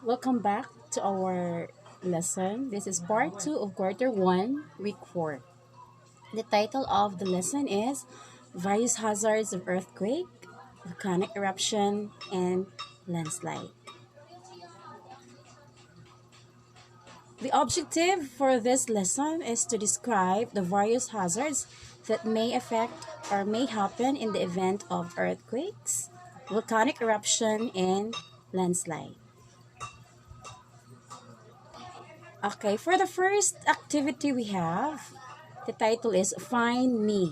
Welcome back to our lesson. This is part 2 of quarter 1, week 4. The title of the lesson is Various Hazards of Earthquake, Volcanic Eruption, and Landslide. The objective for this lesson is to describe the various hazards that may affect or may happen in the event of earthquakes, volcanic eruption, and landslide. Okay, for the first activity we have, the title is Find Me.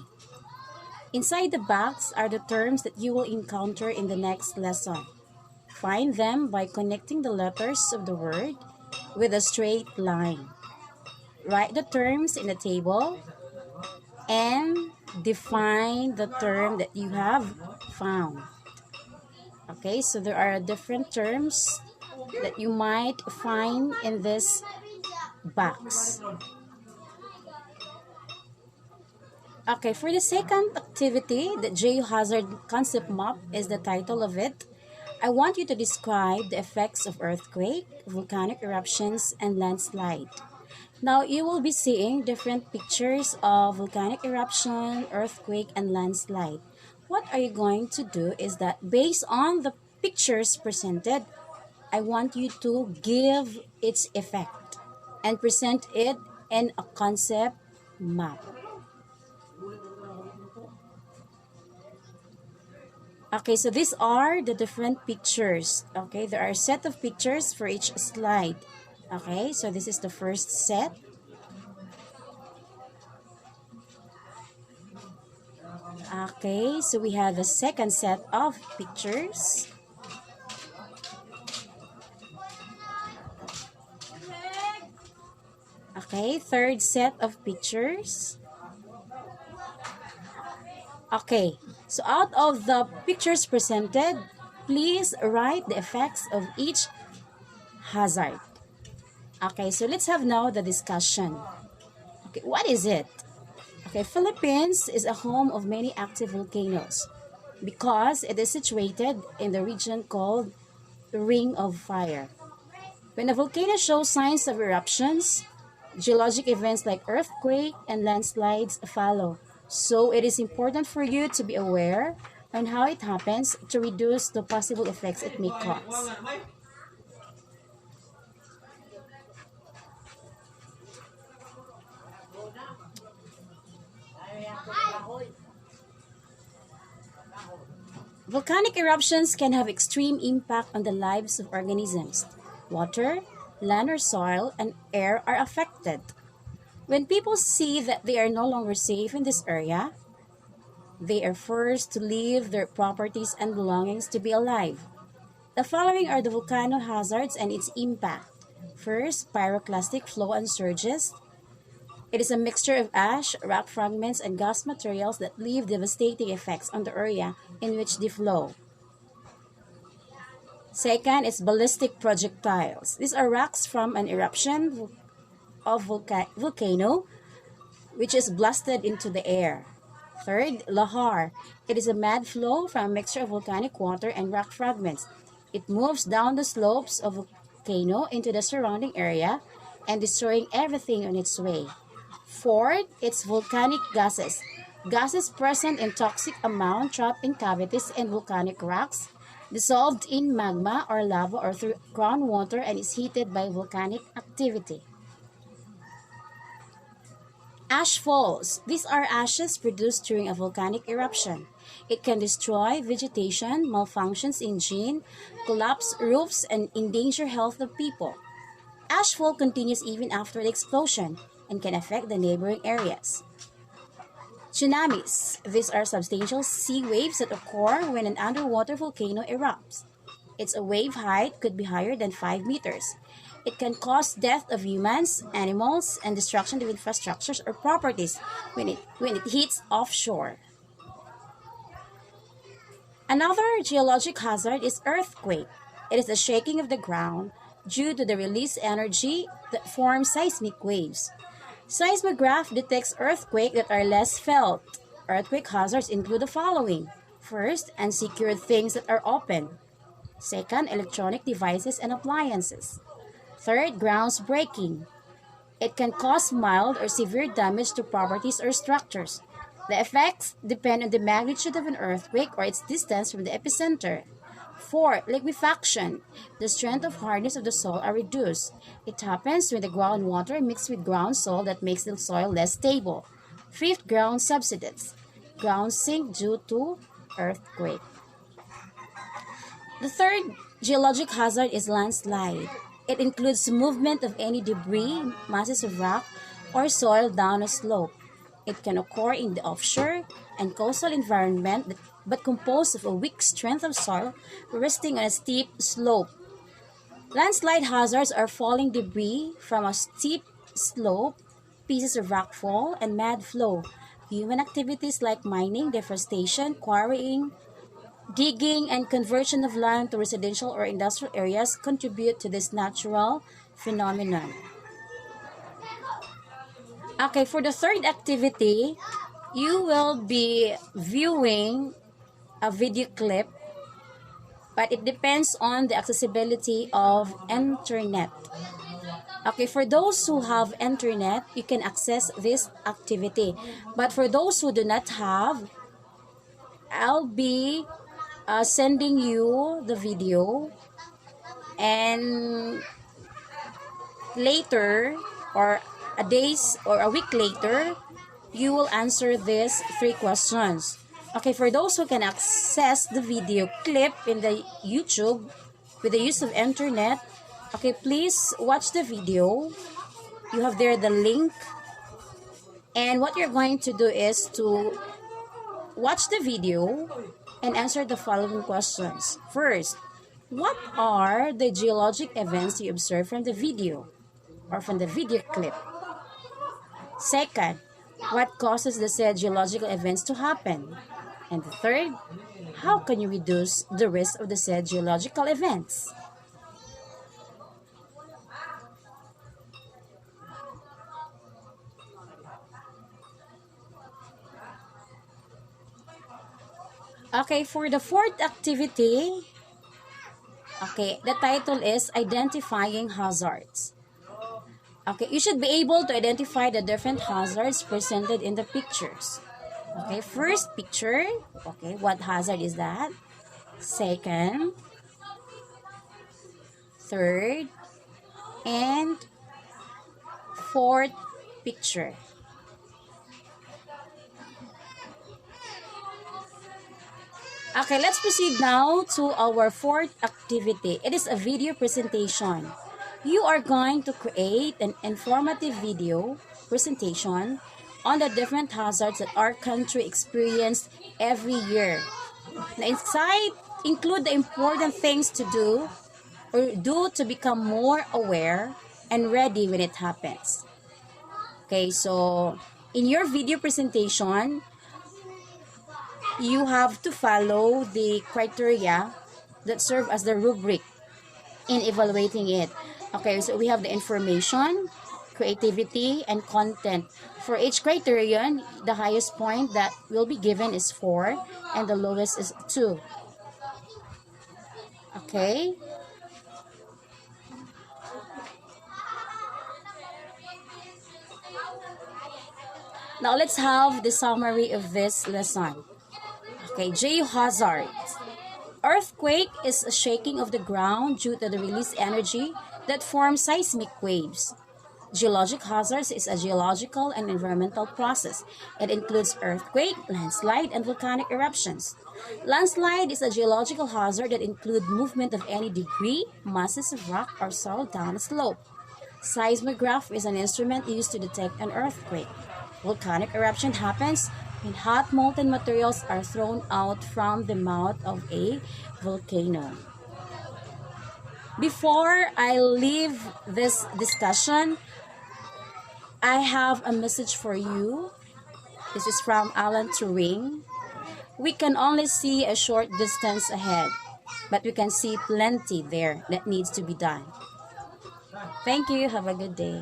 Inside the box are the terms that you will encounter in the next lesson. Find them by connecting the letters of the word with a straight line. Write the terms in the table and define the term that you have found. Okay, so there are different terms that you might find in this box. Okay, for the second activity, the Geohazard Concept Map is the title of it. I want you to describe the effects of earthquake, volcanic eruptions, and landslide. Now, you will be seeing different pictures of volcanic eruption, earthquake, and landslide. What are you going to do is that based on the pictures presented, I want you to give its effect and present it in a concept map. Okay, so these are the different pictures. Okay, there are a set of pictures for each slide. Okay, so this is the first set. Okay, so we have the second set of pictures. Okay, third set of pictures. Okay, so out of the pictures presented, please write the effects of each hazard. Okay, so let's have now the discussion. Okay, what is it? Okay, Philippines is a home of many active volcanoes because it is situated in the region called the Ring of Fire. When a volcano shows signs of eruptions, geologic events like earthquake and landslides follow. So it is important for you to be aware on how it happens to reduce the possible effects it may cause. Volcanic eruptions can have extreme impact on the lives of organisms. Water, land or soil, and air are affected. When people see that they are no longer safe in this area, they are forced to leave their properties and belongings to be alive. The following are the volcano hazards and its impact. First, pyroclastic flow and surges. It is a mixture of ash, rock fragments, and gas materials that leave devastating effects on the area in which they flow. Second is ballistic projectiles. These are rocks from an eruption of volcano which is blasted into the air. Third, lahar. It is a mad flow from a mixture of volcanic water and rock fragments. It moves down the slopes of a volcano into the surrounding area and destroying everything on its way. Fourth, it's volcanic gases. Gases present in toxic amount trapped in cavities and volcanic rocks, dissolved in magma or lava or through groundwater and is heated by volcanic activity. Ash falls. These are ashes produced during a volcanic eruption. It can destroy vegetation, malfunctions engine, collapse roofs, and endanger health of people. Ashfall continues even after the explosion and can affect the neighboring areas. Tsunamis. These are substantial sea waves that occur when an underwater volcano erupts. Its wave height could be higher than 5 meters. It can cause death of humans, animals, and destruction of infrastructures or properties when it hits offshore. Another geologic hazard is earthquake. It is the shaking of the ground due to the released energy that forms seismic waves. Seismograph detects earthquakes that are less felt. Earthquake hazards include the following. First, unsecured things that are open. Second, electronic devices and appliances. Third, grounds breaking. It can cause mild or severe damage to properties or structures. The effects depend on the magnitude of an earthquake or its distance from the epicenter. 4. Liquefaction. The strength of hardness of the soil are reduced. It happens when the groundwater mixes with ground soil that makes the soil less stable. 5th, ground subsidence. Ground sink due to earthquake. The third geologic hazard is landslide. It includes movement of any debris, masses of rock, or soil down a slope. It can occur in the offshore and coastal environment but composed of a weak strength of soil resting on a steep slope. Landslide hazards are falling debris from a steep slope, pieces of rock fall, and mud flow. Human activities like mining, deforestation, quarrying, digging, and conversion of land to residential or industrial areas contribute to this natural phenomenon. Okay, for the third activity, you will be viewing a video clip, but it depends on the accessibility of internet. Okay, for those who have internet, you can access this activity. But for those who do not have, I'll be sending you the video, and later or a week later, you will answer these 3 questions. Okay, for those who can access the video clip in the YouTube with the use of internet, okay, please watch the video. You have there the link. And what you're going to do is to watch the video and answer the following questions. First, what are the geologic events you observe from the video or from the video clip? Second, what causes the said geological events to happen? And the third, how can you reduce the risk of the said geological events? Okay, for the fourth activity, okay, the title is Identifying Hazards. Okay, you should be able to identify the different hazards presented in the pictures. Okay, first picture, okay, what hazard is that? Second, third, and fourth picture. Okay, let's proceed now to our fourth activity. It is a video presentation. You are going to create an informative video presentation on the different hazards that our country experiences every year. The insight include the important things to do to become more aware and ready when it happens. Okay, so in your video presentation, you have to follow the criteria that serve as the rubric in evaluating it. Okay, so we have the information, creativity, and content. For each criterion, the highest point that will be given is 4 and the lowest is 2. Okay? Now let's have the summary of this lesson. Okay, geohazards. Earthquake is a shaking of the ground due to the released energy that forms seismic waves. Geologic hazards is a geological and environmental process. It includes earthquake, landslide, and volcanic eruptions. Landslide is a geological hazard that includes movement of any debris, masses of rock, or soil down a slope. Seismograph is an instrument used to detect an earthquake. Volcanic eruption happens when hot molten materials are thrown out from the mouth of a volcano. Before I leave this discussion, I have a message for you. This is from Alan Turing. We can only see a short distance ahead, but we can see plenty there that needs to be done. Thank you. Have a good day.